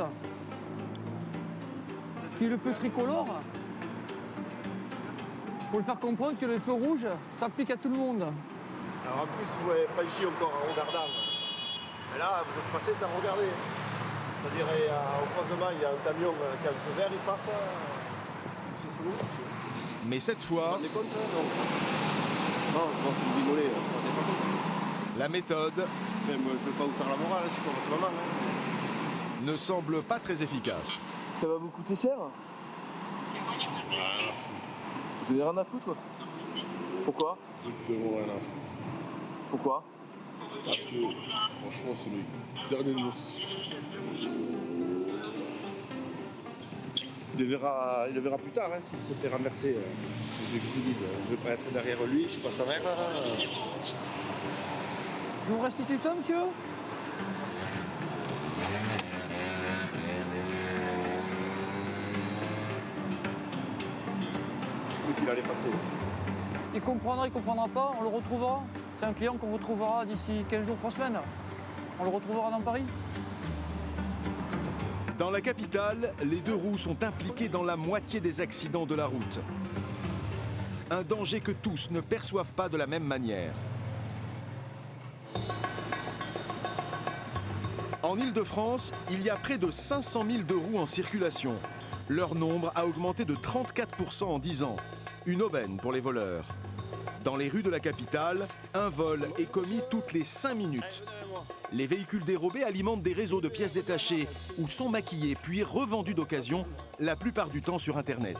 J: qui est le feu tricolore, pour lui faire comprendre que le feu rouge s'applique à tout le monde.
K: Alors en plus, vous avez franchi encore en regardant. Et là, vous êtes passé sans regarder. C'est-à-dire, au croisement, il y a un camion qui a le feu vert, il passe ici sous l'eau.
A: Mais cette fois,
K: Vous vous rendez compte, non? Non, je vois que vous rigolez.
A: la méthode
K: Enfin, moi, je ne veux pas vous faire la morale, je suis pas votre maman.
A: ne semble pas très efficace.
O: Ça va vous coûter cher?
G: Rien à foutre.
O: Vous avez rien à foutre? Pourquoi?
G: Exactement rien à foutre.
O: Pourquoi?
G: Parce que, franchement, c'est le dernier mot.
K: Il le verra plus tard, hein, s'il se fait renverser. Dès que je vous dise, je ne veux pas être derrière lui, je suis pas sa mère.
J: Je vous restitue ça, monsieur?
K: Je croyais qu'il allait passer.
J: Il comprendra pas, on le retrouvera. C'est un client qu'on retrouvera d'ici 15 jours, 3 semaines. On le retrouvera dans Paris.
A: Dans la capitale, les 2 roues sont impliqués dans la moitié des accidents de la route. Un danger que tous ne perçoivent pas de la même manière. En Île-de-France, il y a près de 500 000 2 roues en circulation. Leur nombre a augmenté de 34% en 10 ans. Une aubaine pour les voleurs. Dans les rues de la capitale, un vol est commis toutes les 5 minutes. Les véhicules dérobés alimentent des réseaux de pièces détachées ou sont maquillés puis revendus d'occasion, la plupart du temps sur Internet.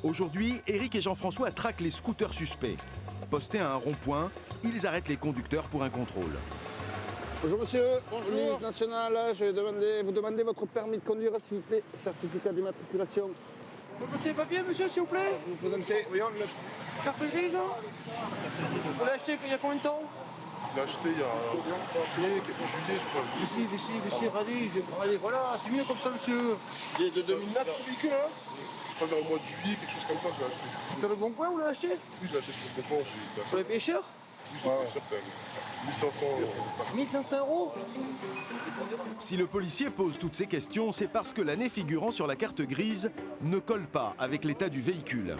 A: Aujourd'hui, Eric et Jean-François traquent les scooters suspects. Postés à un rond-point, ils arrêtent les conducteurs pour un contrôle.
K: Bonjour monsieur, police nationale, je vais vous demander votre permis de conduire s'il vous plaît, certificat d'immatriculation.
J: Vous passez les papiers monsieur s'il vous plaît?
K: Vous présentez, voyons le...
J: Carte grise hein? Vous l'avez acheté il y a combien de temps?
G: Je l'ai acheté il y a juillet, je crois.
J: Allez, voilà, c'est mieux comme ça monsieur.
K: Il est de 2009 ce véhicule hein?
G: Je crois vers le mois de juillet, quelque chose comme ça, je l'ai acheté.
J: Sur le bon coin vous l'avez acheté?
G: Oui, je l'ai acheté sur le bon coin.
J: Vous l'avez payé cher?
G: Oui, je l'ai payé cher quand même. 1500 €.
J: 1500 €?
A: Si le policier pose toutes ces questions, c'est parce que l'année figurant sur la carte grise ne colle pas avec l'état du véhicule.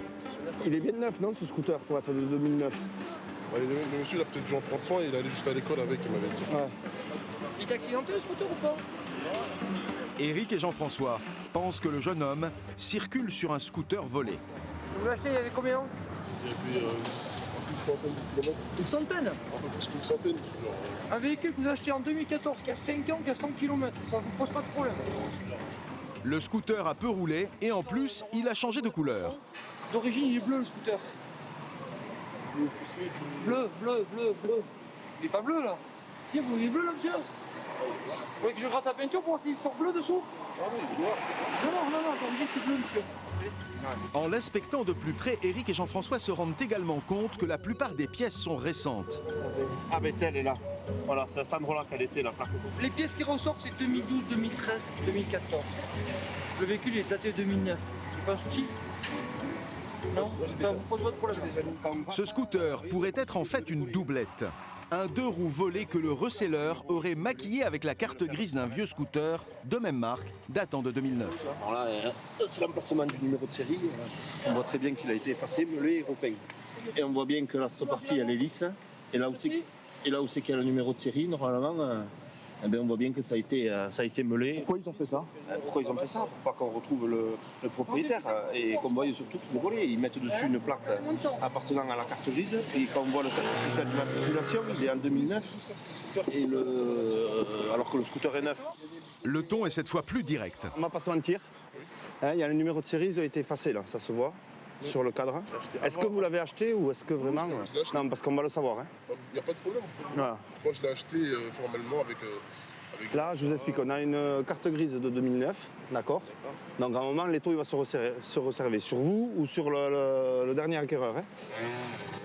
K: Il est bien neuf non ce scooter pour être de 2009?
G: Ouais, le monsieur il a peut-être dû en prendre soin, il allait juste à l'école avec, il m'avait dit.
K: Ouais.
J: Il est accidenté le scooter ou pas?
A: Éric et Jean-François pensent que le jeune homme circule sur un scooter volé.
J: Vous l'avez acheté il y avait combien?
G: Il y avait une centaine de kilomètres.
J: Une centaine?
G: Un peu plus qu'une centaine, genre.
J: Un véhicule que vous achetez en 2014 qui a 5 ans, qui a 100 km, ça ne vous pose pas de problème?
A: Le scooter a peu roulé et en plus, il a changé de couleur.
J: D'origine, il est bleu le scooter. Bleu. Il est pas bleu là. Tiens, vous voulez bleu là, monsieur? Vous voulez que je gratte la peinture pour voir s'il sort bleu dessous?
G: Ah non, il est noir.
J: Non, d'origine c'est bleu, monsieur.
A: En l'inspectant de plus près, Éric et Jean-François se rendent également compte que la plupart des pièces sont récentes.
K: Ah mais elle est là. Voilà, c'est à cet endroit-là qu'elle était la plaque.
J: Les pièces qui ressortent, c'est 2012, 2013, 2014. Le véhicule est daté 2009. C'est pas un souci? Non, ça vous pose pas de problème.
A: Ce scooter pourrait être en fait une doublette. Un deux roues volé que le receleur aurait maquillé avec la carte grise d'un vieux scooter de même marque, datant de 2009.
K: Alors là, c'est l'emplacement du numéro de série. On voit très bien qu'il a été effacé, meulé et repeint. Et on voit bien que là, cette partie, elle est lisse. Et là où c'est qu'il y a le numéro de série, normalement, eh bien, on voit bien que ça a été meulé.
P: Pourquoi ils ont fait ça?
K: Pourquoi ils ont fait ça? Pour pas qu'on retrouve le propriétaire et qu'on voie surtout qu'il est volé. Ils mettent dessus une plaque appartenant à la carte grise et quand on voit le certificat d'immatriculation, il est en 2009 et alors que le scooter est neuf.
A: Le ton est cette fois plus direct.
K: On va pas se mentir, il y a le numéro de série, il a été effacé là, ça se voit sur le cadre. Est-ce que vous l'avez acheté ou est-ce que vraiment... Non, parce qu'on va le savoir.
G: Il n'y a pas de problème.
K: Voilà.
G: Moi, je l'ai acheté formellement avec...
K: Là, je vous explique, on a une carte grise de 2009, d'accord? Donc à un moment, l'étau il va se resserver sur vous ou sur le dernier acquéreur. Hein.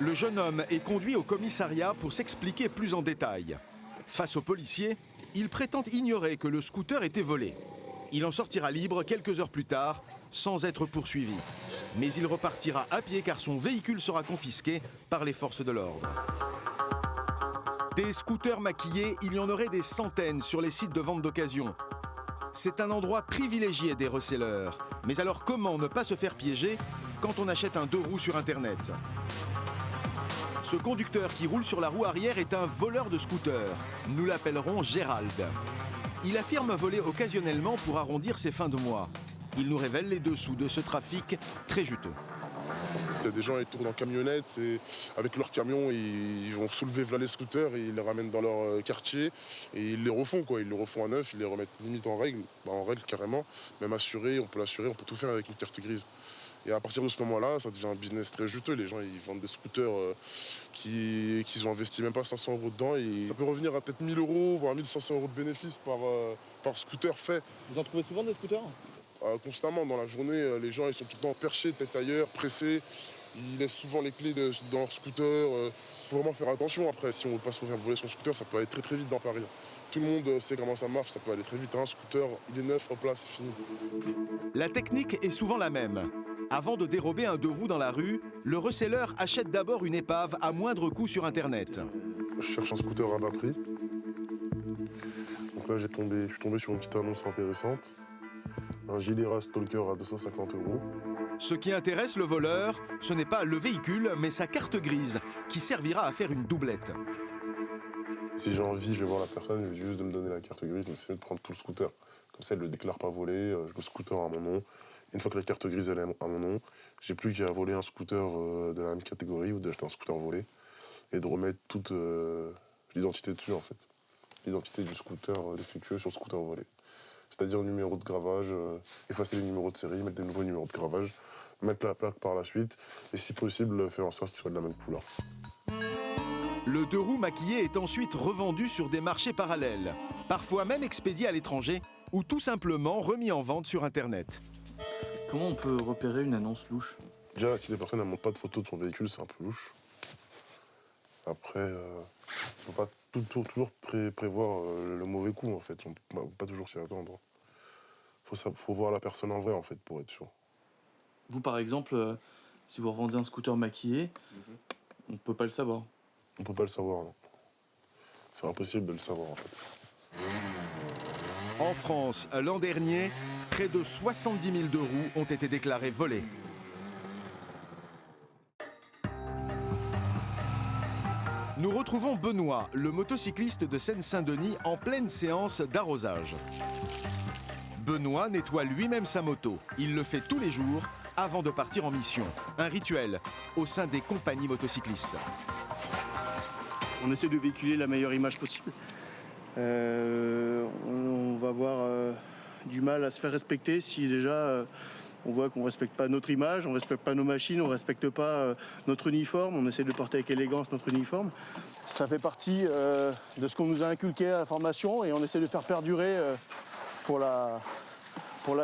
A: Le jeune homme est conduit au commissariat pour s'expliquer plus en détail. Face aux policiers, il prétend ignorer que le scooter était volé. Il en sortira libre quelques heures plus tard, sans être poursuivi. Mais il repartira à pied car son véhicule sera confisqué par les forces de l'ordre. Des scooters maquillés, il y en aurait des centaines sur les sites de vente d'occasion. C'est un endroit privilégié des receleurs. Mais alors comment ne pas se faire piéger quand on achète un deux roues sur Internet? Ce conducteur qui roule sur la roue arrière est un voleur de scooters. Nous l'appellerons Gérald. Il affirme voler occasionnellement pour arrondir ses fins de mois. Il nous révèle les dessous de ce trafic très juteux.
G: Il y a des gens qui tournent en camionnette et avec leur camion, ils vont soulever les scooters et ils les ramènent dans leur quartier et ils les refont quoi. Ils les refont à neuf, ils les remettent limite en règle carrément, même assuré, on peut l'assurer, on peut tout faire avec une carte grise. Et à partir de ce moment-là, ça devient un business très juteux. Les gens ils vendent des scooters qu'ils ont investi même pas 500 € dedans. Et ça peut revenir à peut-être 1000 €, voire 1500 € de bénéfices par scooter fait.
P: Vous en trouvez souvent des scooters?
G: Constamment dans la journée, les gens ils sont tout le temps perchés, tête ailleurs, pressés. Ils laissent souvent les clés dans leur scooter. Faut vraiment faire attention. Après, si on veut pas se faire voler son scooter, ça peut aller très très vite dans Paris. Tout le monde sait comment ça marche, ça peut aller très vite. Un scooter, il est neuf, hop là, c'est fini.
A: La technique est souvent la même. Avant de dérober un deux roues dans la rue, le receleur achète d'abord une épave à moindre coût sur Internet.
G: Je cherche un scooter à bas prix. Donc là, je suis tombé sur une petite annonce intéressante. Un gilet Stalker à 250 €.
A: Ce qui intéresse le voleur, ce n'est pas le véhicule, mais sa carte grise, qui servira à faire une doublette.
G: Si j'ai envie, je vais voir la personne, je vais juste de me donner la carte grise, mais c'est mieux de prendre tout le scooter. Comme ça, elle ne le déclare pas volé, je le scooter à mon nom. Une fois que la carte grise elle est à mon nom, j'ai plus qu'à voler un scooter de la même catégorie ou d'acheter un scooter volé et de remettre toute l'identité dessus en fait. L'identité du scooter défectueux sur le scooter volé. C'est-à-dire le numéro de gravage, effacer les numéros de série, mettre des nouveaux numéros de gravage, mettre la plaque par la suite et si possible faire en sorte qu'ils soient de la même couleur.
A: Le 2 roues maquillé est ensuite revendu sur des marchés parallèles, parfois même expédié à l'étranger ou tout simplement remis en vente sur Internet.
O: Comment on peut repérer une annonce louche?
G: Déjà, si les personnes ne montrent pas de photos de son véhicule, c'est un peu louche. Après, il ne faut pas toujours prévoir le mauvais coup, en fait. On ne peut pas toujours s'y attendre. Faut voir la personne en vrai, en fait, pour être sûr.
O: Vous, par exemple, si vous revendez un scooter maquillé, on ne peut pas le savoir.
G: On ne peut pas le savoir, non. C'est impossible de le savoir, en fait.
A: En France, l'an dernier, près de 70 000 2 roues ont été déclarés volés. Nous retrouvons Benoît, le motocycliste de Seine-Saint-Denis, en pleine séance d'arrosage. Benoît nettoie lui-même sa moto. Il le fait tous les jours avant de partir en mission. Un rituel au sein des compagnies motocyclistes.
B: On essaie de véhiculer la meilleure image possible. On va avoir du mal à se faire respecter si déjà on voit qu'on ne respecte pas notre image, on ne respecte pas nos machines, on ne respecte pas notre uniforme, on essaie de porter avec élégance notre uniforme. Ça fait partie de ce qu'on nous a inculqué à la formation et on essaie de faire perdurer pour la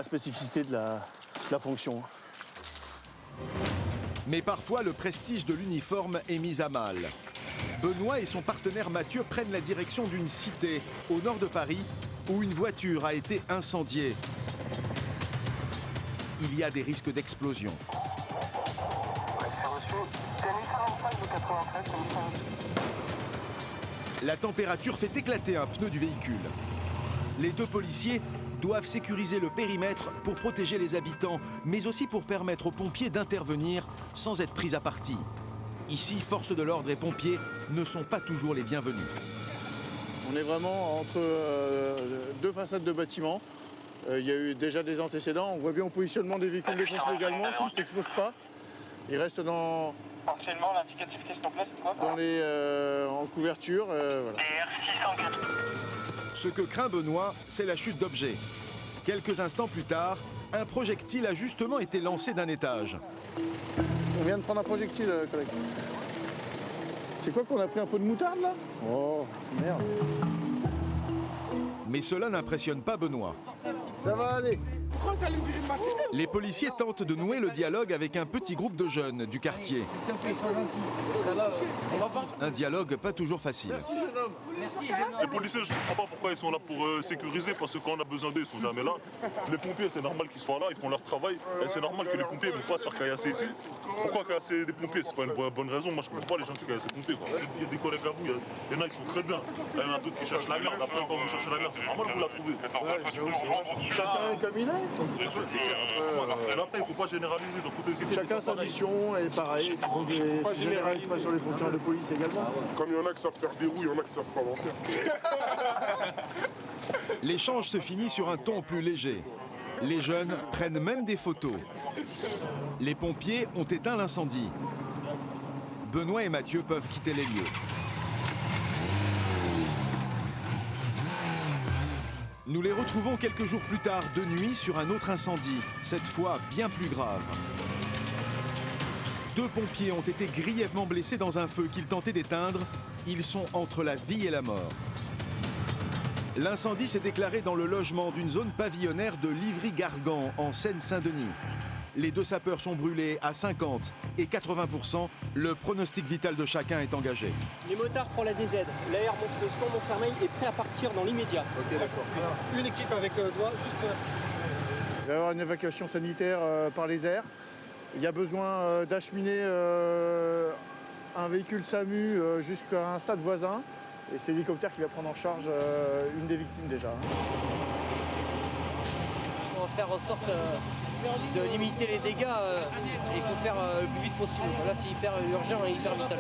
B: spécificité de la fonction.
A: Mais parfois, le prestige de l'uniforme est mis à mal. Benoît et son partenaire Mathieu prennent la direction d'une cité au nord de Paris où une voiture a été incendiée. Il y a des risques d'explosion. La température fait éclater un pneu du véhicule. Les deux policiers doivent sécuriser le périmètre pour protéger les habitants, mais aussi pour permettre aux pompiers d'intervenir sans être pris à partie. Ici, forces de l'ordre et pompiers ne sont pas toujours les bienvenus.
B: On est vraiment entre deux façades de bâtiments. Il y a eu déjà des antécédents. On voit bien au positionnement des véhicules de pompiers également qui ne s'exposent pas. Ils restent dans...
Q: Partiellement, l'indicatif s'il te plaît, c'est quoi?
B: Dans les, en couverture. Voilà.
A: Ce que craint Benoît, c'est la chute d'objets. Quelques instants plus tard, un projectile a justement été lancé d'un étage.
B: On vient de prendre un projectile, collègue. C'est quoi qu'on a pris un peu de moutarde, là? Oh, merde.
A: Mais cela n'impressionne pas Benoît.
B: Ça va aller.
E: Pourquoi vous allez me virer de ma cité?
A: Les policiers tentent de nouer le dialogue avec un petit groupe de jeunes du quartier. Un dialogue pas toujours facile.
B: Merci, jeune homme.
Q: Merci, jeune homme.
R: Les policiers, je ne comprends pas pourquoi ils sont là pour sécuriser, parce que quand on a besoin d'eux, ils sont jamais là. Les pompiers, c'est normal qu'ils soient là, ils font leur travail. Et c'est normal que les pompiers ne vont pas se faire caillasser ici. Pourquoi caillasser des pompiers? C'est pas une bonne raison. Moi, je ne comprends pas les gens qui caillassent des pompiers. Quoi. Il y a des collègues à vous, il y en a qui sont très bien. Il y en a d'autres qui cherchent la merde. Après, quand vous cherchez la merde, c'est normal que vous la trouvez.
B: Chacun est comme il est.
R: Après, il ne faut pas généraliser. Donc,
B: chacun sa mission est pareil. Il ne faut pas généraliser pas sur les fonctionnaires de police également.
G: Comme il y en a qui savent faire des roues, il y en a qui savent pas en faire.
A: L'échange se finit sur un ton plus léger. Les jeunes prennent même des photos. Les pompiers ont éteint l'incendie. Benoît et Mathieu peuvent quitter les lieux. Nous les retrouvons quelques jours plus tard, de nuit, sur un autre incendie, cette fois bien plus grave. 2 pompiers ont été grièvement blessés dans un feu qu'ils tentaient d'éteindre. Ils sont entre la vie et la mort. L'incendie s'est déclaré dans le logement d'une zone pavillonnaire de Livry-Gargan, en Seine-Saint-Denis. Les 2 sapeurs sont brûlés à 50 et 80%. Le pronostic vital de chacun est engagé.
D: Les motards pour la DZ. L'AR Montfermeil est prêt à partir dans l'immédiat.
B: Ok, d'accord.
D: Une équipe avec doigt, juste...
B: Il va y avoir une évacuation sanitaire par les airs. Il y a besoin d'acheminer un véhicule SAMU jusqu'à un stade voisin. Et c'est l'hélicoptère qui va prendre en charge une des victimes déjà.
D: On va faire en sorte de limiter les dégâts. Il faut faire le plus vite possible. Là, c'est hyper urgent et hyper vital.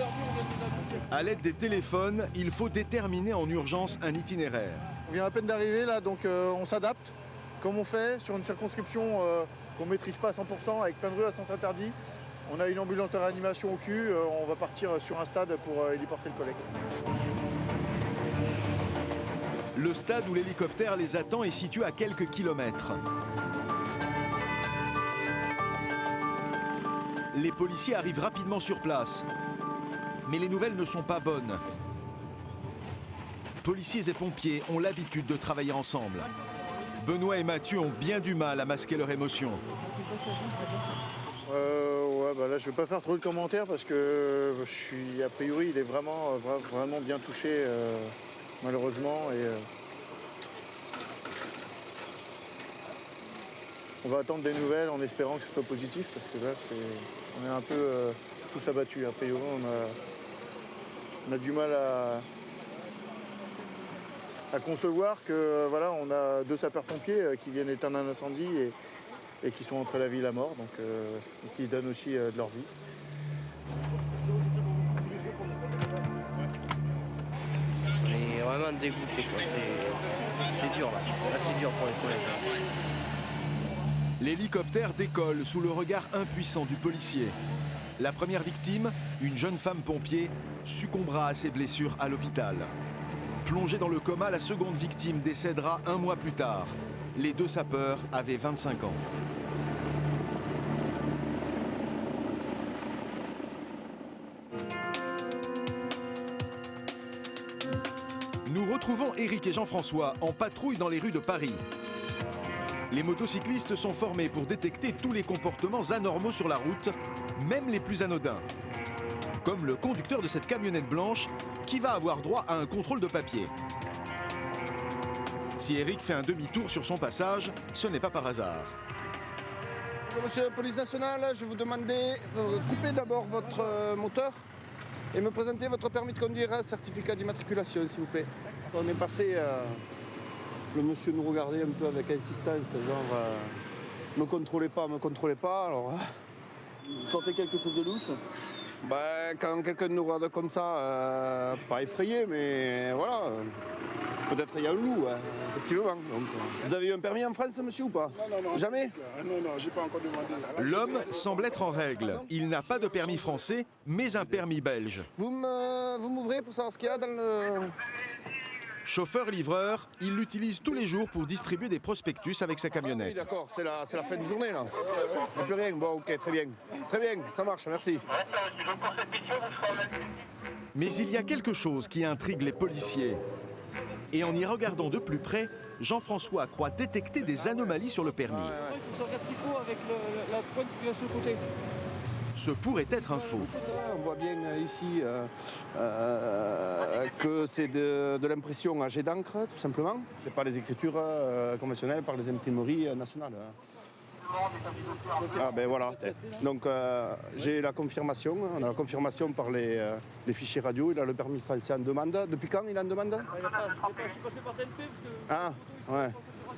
A: À l'aide des téléphones, il faut déterminer en urgence un itinéraire.
B: On vient à peine d'arriver là, donc on s'adapte. Comme on fait sur une circonscription qu'on ne maîtrise pas à 100%, avec plein de rues à sens interdit. On a une ambulance de réanimation au cul, on va partir sur un stade pour héliporter le collègue.
A: Le stade où l'hélicoptère les attend est situé à quelques kilomètres. Les policiers arrivent rapidement sur place. Mais les nouvelles ne sont pas bonnes. Policiers et pompiers ont l'habitude de travailler ensemble. Benoît et Mathieu ont bien du mal à masquer leur émotion.
B: Ouais, bah là, je ne vais pas faire trop de commentaires parce que a priori, il est vraiment bien touché, malheureusement. On va attendre des nouvelles en espérant que ce soit positif parce que là, on est un peu tous abattus. A priori, on a du mal à concevoir que voilà, on a 2 sapeurs-pompiers qui viennent éteindre un incendie et qui sont entre la vie et la mort, donc, et qui donnent aussi de leur vie.
D: On est vraiment dégoûté, quoi. C'est dur là. Là c'est dur pour les collègues.
A: L'hélicoptère décolle sous le regard impuissant du policier. La première victime, une jeune femme pompier, succombera à ses blessures à l'hôpital. Plongée dans le coma, la seconde victime décédera 1 mois plus tard. Les 2 sapeurs avaient 25 ans. Nous retrouvons Éric et Jean-François en patrouille dans les rues de Paris. Les motocyclistes sont formés pour détecter tous les comportements anormaux sur la route, même les plus anodins. Comme le conducteur de cette camionnette blanche qui va avoir droit à un contrôle de papier. Si Éric fait un demi-tour sur son passage, ce n'est pas par hasard.
S: Bonjour monsieur la police nationale, je vais vous demander de couper d'abord votre moteur et me présenter votre permis de conduire, certificat d'immatriculation s'il vous plaît. On est passé, le monsieur nous regardait un peu avec insistance, genre me contrôlez pas, alors...
O: Vous sentez quelque chose de louche?
S: Quand quelqu'un nous regarde comme ça, pas effrayé, mais voilà, peut-être il y a un loup, effectivement. Donc, vous avez eu un permis en France, monsieur, ou pas?
K: Non.
S: Jamais?
K: Non, j'ai pas encore demandé.
A: L'homme semble être en règle. Il n'a pas de permis français, mais un permis belge.
S: Vous m'ouvrez pour savoir ce qu'il y a dans le...
A: Chauffeur-livreur, il l'utilise tous les jours pour distribuer des prospectus avec sa camionnette.
S: Oui, d'accord, c'est la fin de journée, là. Il n'y a plus rien, bon, ok, très bien. Très bien, ça marche, merci.
A: Mais il y a quelque chose qui intrigue les policiers. Et en y regardant de plus près, Jean-François croit détecter des anomalies sur le permis.
J: Il sort un petit coup avec la pointe qui va sur le côté.
A: Ce pourrait être un faux.
S: On voit bien ici que c'est de l'impression à jet d'encre, tout simplement. Ce n'est pas les écritures conventionnelles par les imprimeries nationales. Ah ben voilà. Donc j'ai la confirmation, on a la confirmation par les fichiers radio, il a le permis français en demande. Depuis quand il est en demande?
J: Je suis passé par TMP
S: Ah, ouais.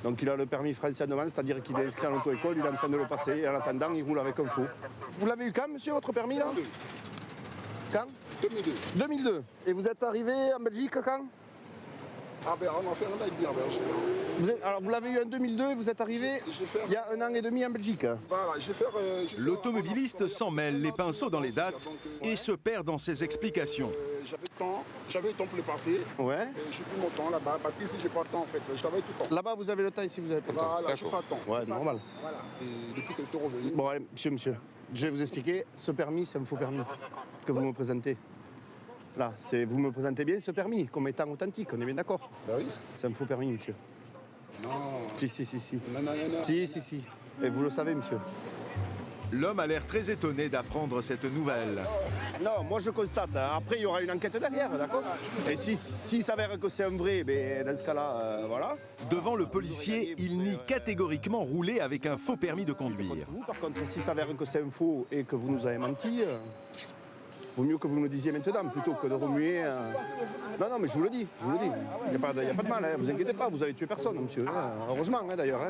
S: Donc il a le permis français en demande, c'est-à-dire qu'il est inscrit à l'auto-école, il est en train de le passer et en attendant il roule avec un faux. Vous l'avez eu quand, monsieur, votre permis là? Quand?
K: 2002.
S: 2002. Et vous êtes arrivé en Belgique quand?
K: Ah ben on a fait un an et demi en Belgique.
S: Alors vous l'avez eu en 2002 et vous êtes arrivé il y a 1 an et demi en Belgique.
K: Voilà,
A: L'automobiliste s'en mêle les pinceaux dans les dates et se perd dans ses explications.
K: J'avais le temps pour le passer.
S: Ouais.
K: Je suis plus mon temps là-bas parce qu'ici j'ai pas le temps en fait. Je travaille tout le temps.
S: Là-bas vous avez le temps, ici vous avez pas le temps.
K: Voilà, j'ai pas le temps.
S: Ouais, normal.
K: Voilà. Et depuis que je suis revenu.
S: Bon allez, monsieur, je vais vous expliquer. Ce permis, c'est un faux permis que vous me présentez. Là, vous me présentez bien ce permis comme étant authentique, on est bien d'accord?
K: Ben oui.
S: C'est un faux permis, monsieur.
K: Non.
S: Si.
K: Non.
S: Si. Et vous le savez, monsieur.
A: L'homme a l'air très étonné d'apprendre cette nouvelle.
S: Non, moi je constate. Après, il y aura une enquête derrière, d'accord? Et s'il s'avère que c'est un vrai, ben, dans ce cas-là, voilà.
A: Devant le policier, il nie catégoriquement rouler avec un faux permis de conduire.
S: Par contre, s'il s'avère que c'est un faux et que vous nous avez menti, vaut mieux que vous me le disiez maintenant, plutôt que de remuer... Non, mais je vous le dis. Il n'y a pas de mal, vous inquiétez pas, vous avez tué personne, monsieur. Heureusement, d'ailleurs.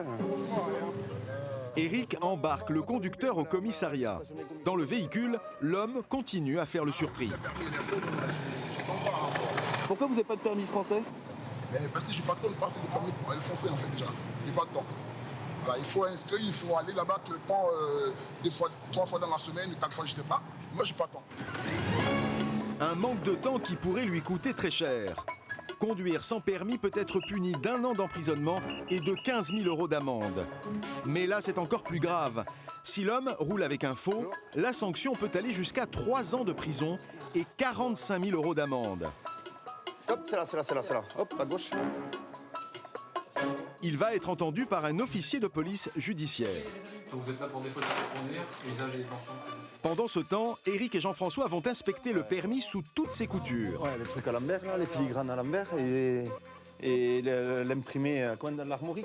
A: Éric embarque le conducteur au commissariat. Dans le véhicule, l'homme continue à faire le surpris.
O: Pourquoi vous n'avez pas de permis français?
K: Parce que j'ai pas le temps de passer le permis pour aller foncer en fait déjà. J'ai pas le temps. Voilà, il faut inscrire, il faut aller là-bas tout le temps, 3 fois dans la semaine, 4 fois je sais pas. Moi j'ai pas le temps.
A: Un manque de temps qui pourrait lui coûter très cher. Conduire sans permis peut être puni d'1 an d'emprisonnement et de 15 000 € d'amende. Mais là, c'est encore plus grave. Si l'homme roule avec un faux, la sanction peut aller jusqu'à 3 ans de prison et 45 000 € d'amende.
S: Hop, c'est là, c'est là, c'est là, c'est là. Hop, à gauche.
A: Il va être entendu par un officier de police judiciaire.
T: Donc vous êtes là pour défaut de conduire, usage et détention.
A: Pendant ce temps, Eric et Jean-François vont inspecter le permis sous toutes ses coutures.
P: Ouais, les trucs à l'envers, les filigranes à l'envers et l'imprimé dans l'armoire.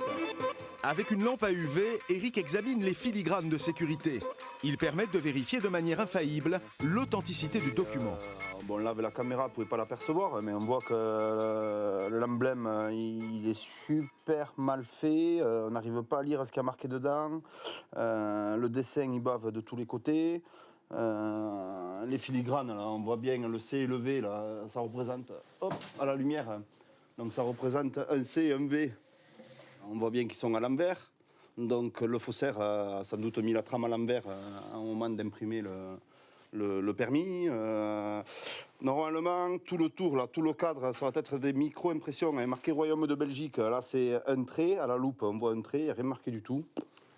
A: Avec une lampe à UV, Eric examine les filigranes de sécurité. Ils permettent de vérifier de manière infaillible l'authenticité du document.
P: Bon, là, avec la caméra, vous ne pouvez pas l'apercevoir, mais on voit que l'emblème, il est super mal fait. On n'arrive pas à lire ce qu'il y a marqué dedans. Le dessin, il bave de tous les côtés. Les filigranes, là, on voit bien le C et le V, là, ça représente, hop, à la lumière. Donc ça représente un C et un V. On voit bien qu'ils sont à l'envers. Donc le faussaire a sans doute mis la trame à l'envers au moment d'imprimer le permis. Normalement, tout le tour, là, tout le cadre, ça va être des micro-impressions. Marqué Royaume de Belgique, là c'est un trait, à la loupe on voit un trait, il n'y a rien marqué du tout.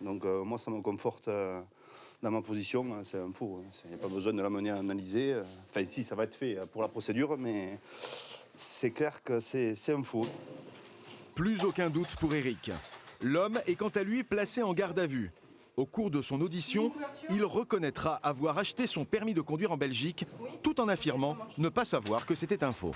P: Donc moi ça me conforte dans ma position, c'est un faux. Il n'y a pas besoin de la mener à analyser. Enfin ici ça va être fait pour la procédure, mais c'est clair que c'est un faux.
A: Plus aucun doute pour Eric. L'homme est quant à lui placé en garde à vue. Au cours de son audition, il reconnaîtra avoir acheté son permis de conduire en Belgique, tout en affirmant ne pas savoir que c'était un faux.